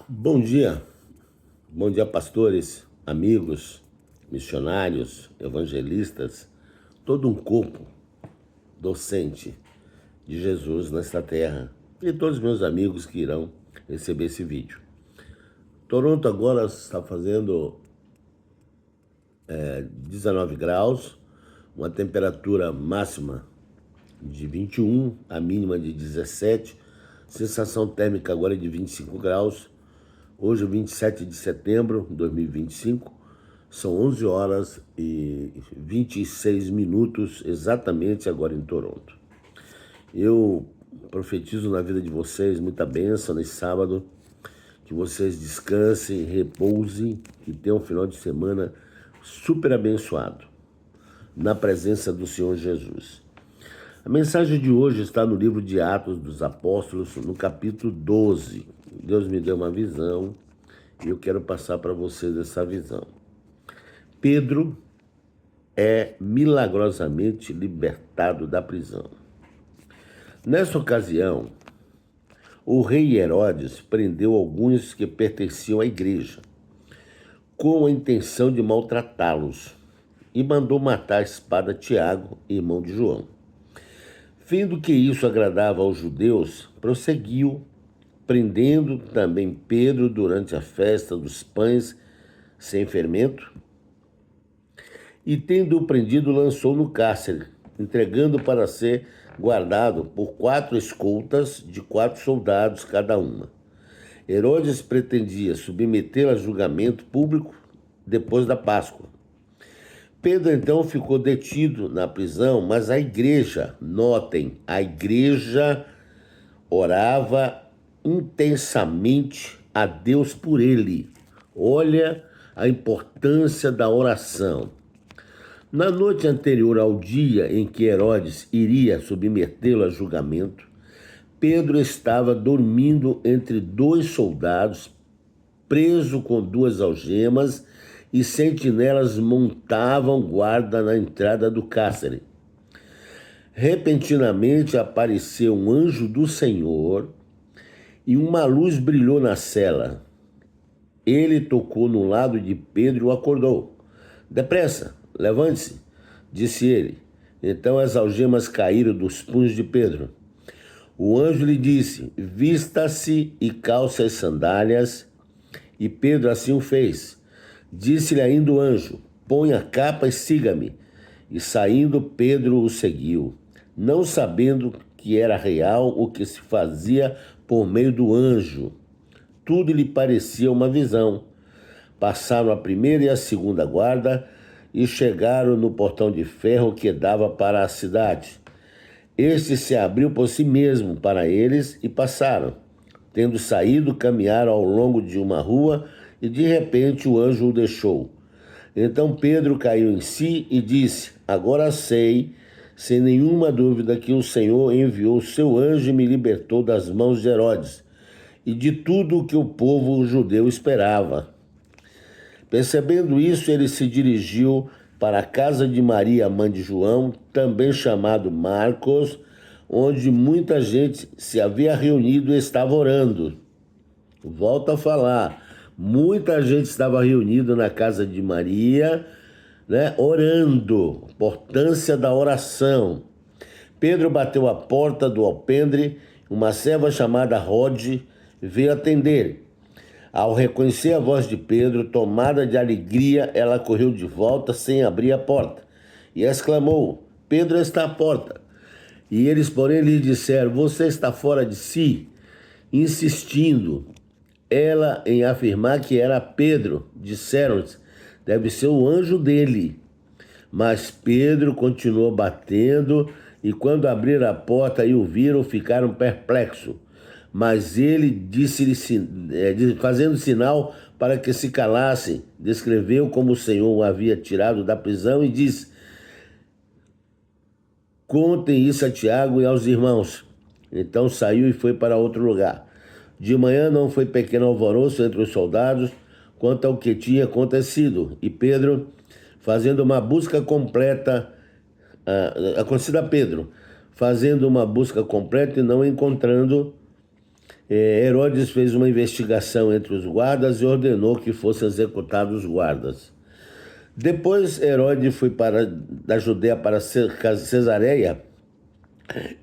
Bom dia, pastores, amigos, missionários, evangelistas, todo um corpo docente de Jesus nesta terra e todos os meus amigos que irão receber esse vídeo. Toronto agora está fazendo 19 graus, uma temperatura máxima de 21, a mínima de 17, sensação térmica agora é de 25 graus. Hoje, 27 de setembro de 2025, são 11 horas e 26 minutos exatamente agora em Toronto. Eu profetizo na vida de vocês muita bênção nesse sábado, que vocês descansem, repousem e tenham um final de semana super abençoado na presença do Senhor Jesus. A mensagem de hoje está no livro de Atos dos Apóstolos, no capítulo 12. Deus me deu uma visão e eu quero passar para vocês essa visão. Pedro é milagrosamente libertado da prisão. Nessa ocasião, o rei Herodes prendeu alguns que pertenciam à igreja, com a intenção de maltratá-los, e mandou matar a espada Tiago, irmão de João. Vendo que isso agradava aos judeus, prosseguiu, prendendo também Pedro durante a festa dos pães sem fermento, e tendo-o prendido, lançou no cárcere, entregando para ser guardado por 4 escoltas de 4 soldados cada uma. Herodes pretendia submetê-lo a julgamento público depois da Páscoa. Pedro então ficou detido na prisão, mas a igreja, notem, a igreja orava intensamente a Deus por ele. Olha a importância da oração. Na noite anterior ao dia em que Herodes iria submetê-lo a julgamento, Pedro estava dormindo entre 2 soldados, preso com 2 algemas, e sentinelas montavam guarda na entrada do cárcere. Repentinamente apareceu um anjo do Senhor e uma luz brilhou na cela. Ele tocou no lado de Pedro e o acordou. "Depressa, levante-se", disse ele. Então as algemas caíram dos punhos de Pedro. O anjo lhe disse: "Vista-se e calce as sandálias", e Pedro assim o fez. Disse-lhe ainda o anjo: "Põe a capa e siga-me." E saindo, Pedro o seguiu, não sabendo que era real o que se fazia por meio do anjo. Tudo lhe parecia uma visão. Passaram a primeira e a segunda guarda e chegaram no portão de ferro que dava para a cidade. Este se abriu por si mesmo para eles e passaram. Tendo saído, caminharam ao longo de uma rua e de repente o anjo o deixou. Então Pedro caiu em si e disse: "Agora sei, sem nenhuma dúvida, que o Senhor enviou seu anjo e me libertou das mãos de Herodes e de tudo o que o povo judeu esperava." Percebendo isso, ele se dirigiu para a casa de Maria, mãe de João, também chamado Marcos, onde muita gente se havia reunido e estava orando. Volto a falar, muita gente estava reunida na casa de Maria, orando, importância da oração. Pedro bateu a porta do alpendre, uma serva chamada Rode veio atender. Ao reconhecer a voz de Pedro, tomada de alegria, ela correu de volta sem abrir a porta e exclamou: "Pedro está à porta." E eles, porém, lhe disseram: "Você está fora de si?" Insistindo ela em afirmar que era Pedro, disseram-lhe: "Deve ser o anjo dele." Mas Pedro continuou batendo, e quando abriram a porta e o viram, ficaram perplexos. Mas ele disse-lhe, fazendo sinal para que se calassem, descreveu como o Senhor o havia tirado da prisão e disse: "Contem isso a Tiago e aos irmãos." Então saiu e foi para outro lugar. De manhã não foi pequeno alvoroço entre os soldados quanto ao que tinha acontecido. E Pedro, fazendo uma busca completa, acontecido a Pedro, fazendo uma busca completa e não encontrando, Herodes fez uma investigação entre os guardas e ordenou que fossem executados os guardas. Depois Herodes foi da Judéia para Cesareia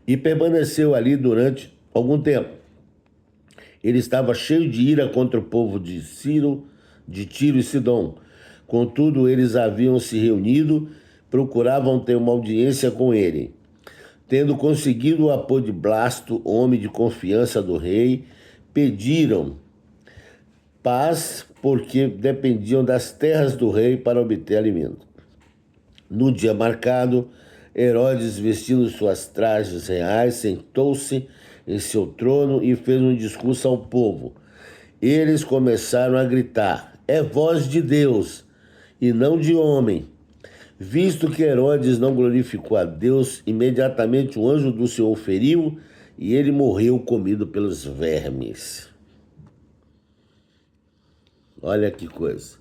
e permaneceu ali durante algum tempo. Ele estava cheio de ira contra o povo de Tiro e Sidom. Contudo, eles haviam se reunido, procuravam ter uma audiência com ele. Tendo conseguido o apoio de Blasto, homem de confiança do rei, pediram paz porque dependiam das terras do rei para obter alimento. No dia marcado, Herodes, vestindo suas trajes reais, sentou-se em seu trono e fez um discurso ao povo. Eles começaram a gritar: "É voz de Deus e não de homem." Visto que Herodes não glorificou a Deus, imediatamente o anjo do Senhor o feriu e ele morreu comido pelos vermes. Olha que coisa.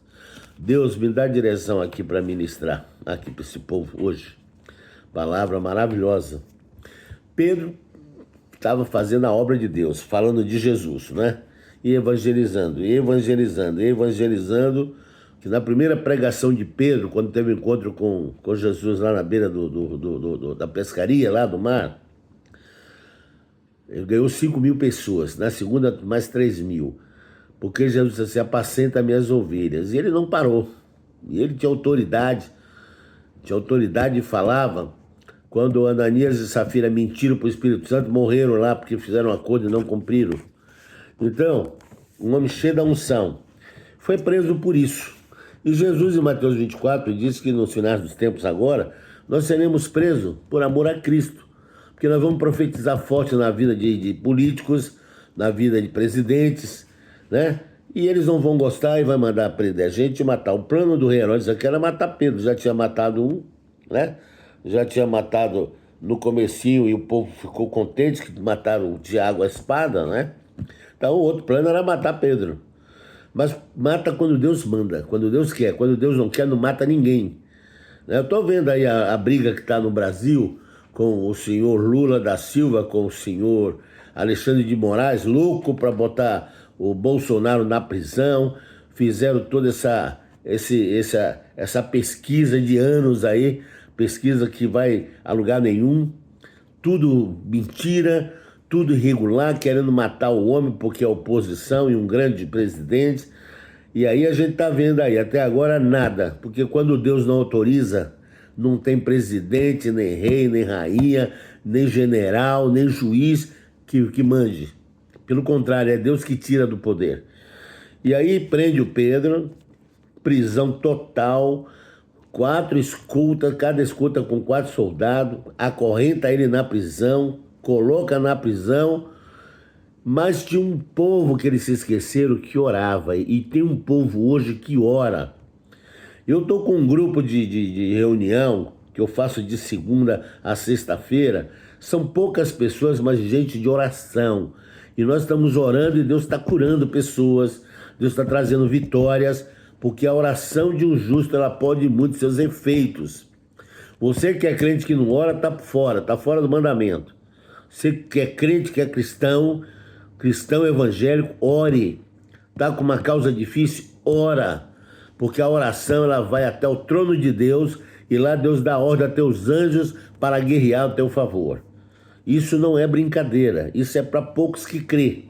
Deus, me dá direção aqui para ministrar aqui para esse povo hoje. Palavra maravilhosa. Pedro estava fazendo a obra de Deus, falando de Jesus, né? E evangelizando, que na primeira pregação de Pedro, quando teve um encontro com Jesus lá na beira da pescaria, lá do mar, ele ganhou 5.000 pessoas, na segunda mais 3.000, porque Jesus disse assim: "Apacenta minhas ovelhas", e ele não parou, e ele tinha autoridade e falava. Quando Ananias e Safira mentiram para o Espírito Santo, morreram lá porque fizeram um acordo e não cumpriram. Então, um homem cheio da unção foi preso por isso. E Jesus, em Mateus 24, disse que nos finais dos tempos agora, nós seremos presos por amor a Cristo. Porque nós vamos profetizar forte na vida de políticos, na vida de presidentes, né? E eles não vão gostar e vai mandar prender a gente e matar. O plano do rei Herodes aqui era matar Pedro. Já tinha matado um, né? Já tinha matado no comecinho e o povo ficou contente que mataram o Tiago à espada, né? Então o outro plano era matar Pedro. Mas mata quando Deus manda, quando Deus quer. Quando Deus não quer, não mata ninguém. Eu estou vendo aí a briga que está no Brasil com o senhor Lula da Silva, com o senhor Alexandre de Moraes, louco para botar o Bolsonaro na prisão. Fizeram toda essa pesquisa de anos aí, pesquisa que vai a lugar nenhum. Tudo mentira, tudo irregular, querendo matar o homem porque é oposição e um grande presidente. E aí a gente está vendo aí, até agora nada, porque quando Deus não autoriza, não tem presidente, nem rei, nem rainha, nem general, nem juiz que mande. Pelo contrário, é Deus que tira do poder. E aí prende o Pedro, prisão total, 4 escoltas, cada escolta com 4 soldados, acorrenta ele na prisão, coloca na prisão, mas tinha um povo que eles se esqueceram que orava, e tem um povo hoje que ora. Eu estou com um grupo de reunião que eu faço de segunda a sexta-feira, são poucas pessoas, mas gente de oração, e nós estamos orando e Deus está curando pessoas, Deus está trazendo vitórias, porque a oração de um justo ela pode muito seus efeitos. Você que é crente que não ora, está fora do mandamento. Você que é crente, que é cristão evangélico, ore. Está com uma causa difícil, ora. Porque a oração ela vai até o trono de Deus e lá Deus dá ordem a teus anjos para guerrear ao teu favor. Isso não é brincadeira, isso é para poucos que crê,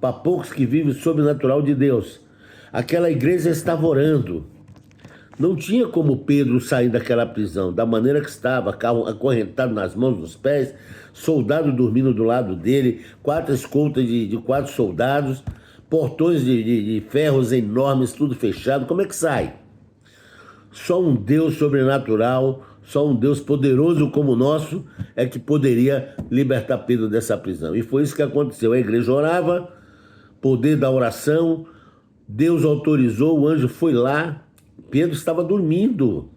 para poucos que vivem o sobrenatural de Deus. Aquela igreja estava orando. Não tinha como Pedro sair daquela prisão, da maneira que estava, acorrentado nas mãos, nos pés, soldado dormindo do lado dele, 4 escoltas de 4 soldados, portões de ferros enormes, tudo fechado. Como é que sai? Só um Deus sobrenatural, só um Deus poderoso como o nosso é que poderia libertar Pedro dessa prisão. E foi isso que aconteceu. A igreja orava, poder da oração, Deus autorizou, o anjo foi lá, Pedro estava dormindo.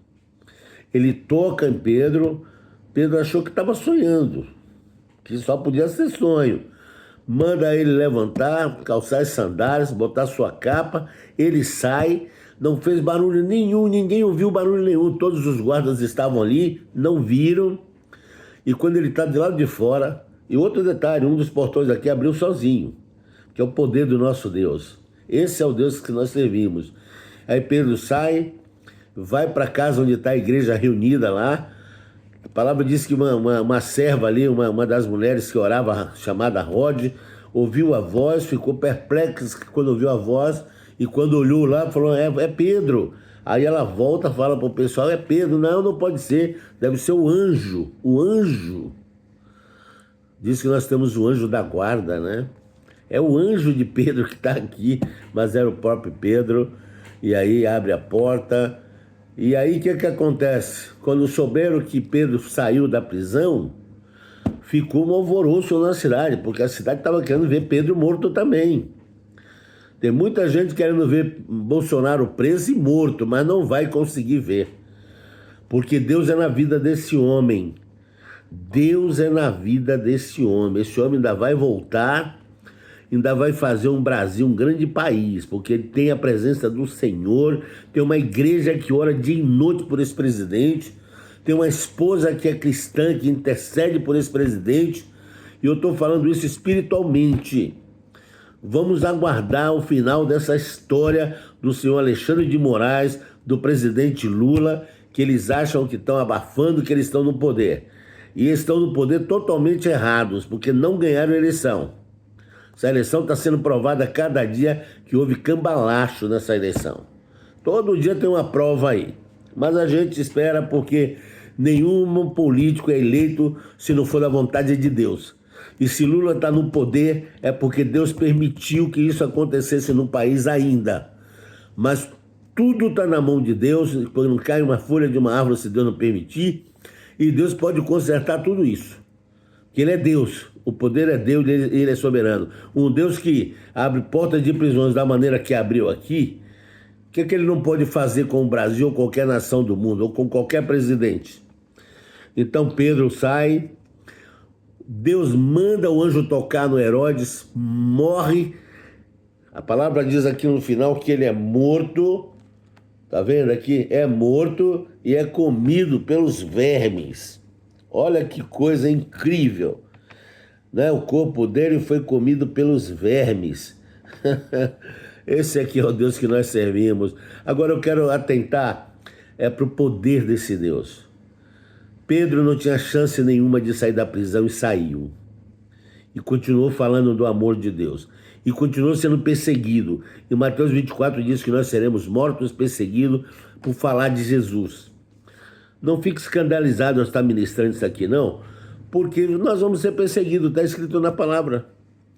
Ele toca em Pedro, Pedro achou que estava sonhando, que só podia ser sonho. Manda ele levantar, calçar as sandálias, botar sua capa, ele sai, não fez barulho nenhum, ninguém ouviu barulho nenhum, todos os guardas estavam ali, não viram, e quando ele está de lado de fora, e outro detalhe, um dos portões aqui abriu sozinho, que é o poder do nosso Deus. Esse é o Deus que nós servimos. Aí Pedro sai, vai para casa onde está a igreja reunida lá. A palavra diz que uma serva ali, uma das mulheres que orava, chamada Rode, ouviu a voz, ficou perplexa quando ouviu a voz, e quando olhou lá, falou, é Pedro. Aí ela volta, fala para o pessoal, é Pedro. Não pode ser, deve ser o anjo. O anjo. Diz que nós temos o anjo da guarda, né? É o anjo de Pedro que está aqui, mas era o próprio Pedro. E aí abre a porta. E aí o que acontece? Quando souberam que Pedro saiu da prisão, ficou um alvoroço na cidade, porque a cidade estava querendo ver Pedro morto também. Tem muita gente querendo ver Bolsonaro preso e morto, mas não vai conseguir ver. Porque Deus é na vida desse homem. Deus é na vida desse homem. Esse homem ainda vai voltar, ainda vai fazer um Brasil um grande país, porque ele tem a presença do Senhor, tem uma igreja que ora dia e noite por esse presidente, tem uma esposa que é cristã, que intercede por esse presidente, e eu estou falando isso espiritualmente. Vamos aguardar o final dessa história do senhor Alexandre de Moraes, do presidente Lula, que eles acham que estão abafando, que eles estão no poder. E estão no poder totalmente errados, porque não ganharam a eleição. Essa eleição está sendo provada a cada dia que houve cambalacho nessa eleição. Todo dia tem uma prova aí. Mas a gente espera porque nenhum político é eleito se não for da vontade de Deus. E se Lula está no poder é porque Deus permitiu que isso acontecesse no país ainda. Mas tudo está na mão de Deus, não cai uma folha de uma árvore se Deus não permitir, e Deus pode consertar tudo isso. Porque Ele é Deus, o poder é Deus, Ele é soberano. Um Deus que abre portas de prisões da maneira que abriu aqui, o que Ele não pode fazer com o Brasil ou qualquer nação do mundo, ou com qualquer presidente? Então Pedro sai, Deus manda o anjo tocar no Herodes, morre. A palavra diz aqui no final que ele é morto, tá vendo aqui? É morto e é comido pelos vermes. Olha que coisa incrível, né? O corpo dele foi comido pelos vermes. Esse aqui é o Deus que nós servimos. Agora eu quero atentar para o poder desse Deus. Pedro não tinha chance nenhuma de sair da prisão e saiu. E continuou falando do amor de Deus. E continuou sendo perseguido. E Mateus 24 diz que nós seremos mortos, perseguidos por falar de Jesus. Não fique escandalizado ao estar ministrando isso aqui, não. Porque nós vamos ser perseguidos, está escrito na palavra,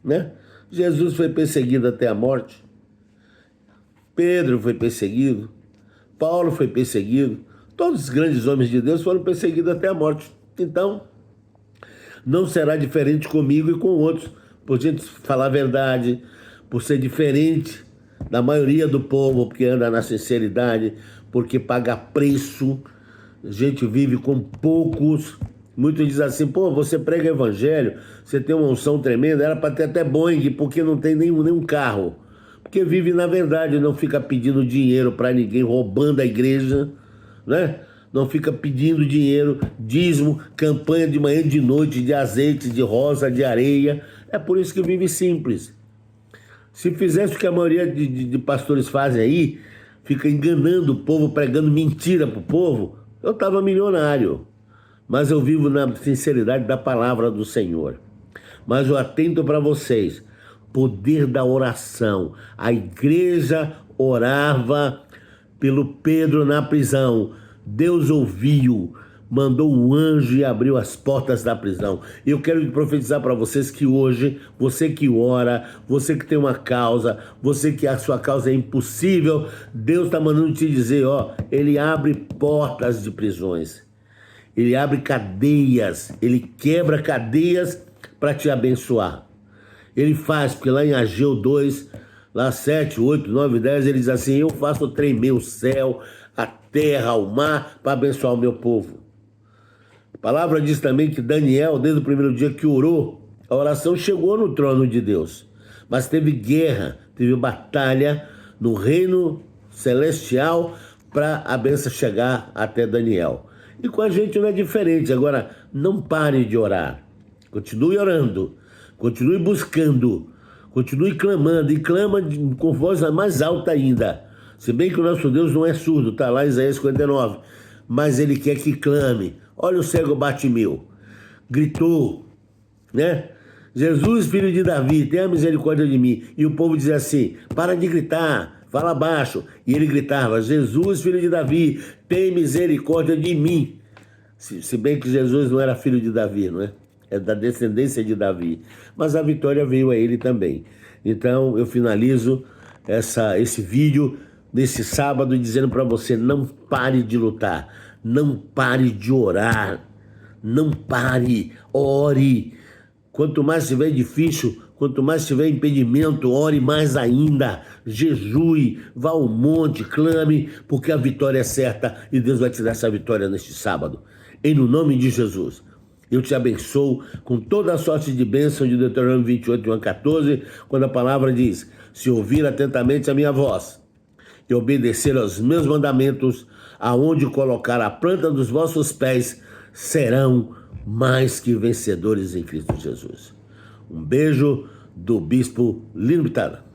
né? Jesus foi perseguido até a morte. Pedro foi perseguido. Paulo foi perseguido. Todos os grandes homens de Deus foram perseguidos até a morte. Então, não será diferente comigo e com outros, por gente falar a verdade, por ser diferente da maioria do povo, porque anda na sinceridade, porque paga preço. A gente vive com poucos. Muitos dizem assim, pô, você prega evangelho, você tem uma unção tremenda, era para ter até Boeing, porque não tem nenhum carro. Porque vive na verdade, não fica pedindo dinheiro para ninguém, roubando a igreja, né? Não fica pedindo dinheiro, dízimo, campanha de manhã e de noite, de azeite, de rosa, de areia. É por isso que vive simples. Se fizesse o que a maioria de pastores fazem aí, fica enganando o povo, pregando mentira pro povo, eu estava milionário. Mas eu vivo na sinceridade da palavra do Senhor. Mas eu atento para vocês, poder da oração. A igreja orava pelo Pedro na prisão. Deus ouviu, mandou o anjo e abriu as portas da prisão. E eu quero profetizar para vocês que hoje, você que ora, você que tem uma causa, você que a sua causa é impossível, Deus está mandando te dizer, ó, Ele abre portas de prisões. Ele abre cadeias, Ele quebra cadeias para te abençoar. Ele faz, porque lá em Ageu 2, lá 7, 8, 9, 10, ele diz assim, eu faço tremer o céu, a terra, o mar, para abençoar o meu povo. A palavra diz também que Daniel, desde o primeiro dia que orou, a oração chegou no trono de Deus. Mas teve guerra, teve batalha no reino celestial para a bênção chegar até Daniel. E com a gente não é diferente. Agora, não pare de orar. Continue orando. Continue buscando. Continue clamando, e clama com voz mais alta ainda. Se bem que o nosso Deus não é surdo, está lá em Isaías 59. Mas ele quer que clame. Olha o cego Bartimeu. Gritou, né? Jesus, filho de Davi, tenha misericórdia de mim. E o povo dizia assim, para de gritar, fala baixo. E ele gritava, Jesus, filho de Davi, tem misericórdia de mim. Se bem que Jesus não era filho de Davi, não é? É da descendência de Davi. Mas a vitória veio a ele também. Então eu finalizo esse vídeo nesse sábado dizendo para você, não pare de lutar, não pare de orar, não pare, ore. Quanto mais estiver difícil, quanto mais tiver impedimento, ore mais ainda, jejue, vá ao monte, clame, porque a vitória é certa e Deus vai te dar essa vitória neste sábado. Em nome de Jesus. Eu te abençoo com toda a sorte de bênção de Deuteronômio 28, 1 a 14, quando a palavra diz, se ouvir atentamente a minha voz e obedecer aos meus mandamentos, aonde colocar a planta dos vossos pés, serão mais que vencedores em Cristo Jesus. Um beijo do Bispo Lino Bittar.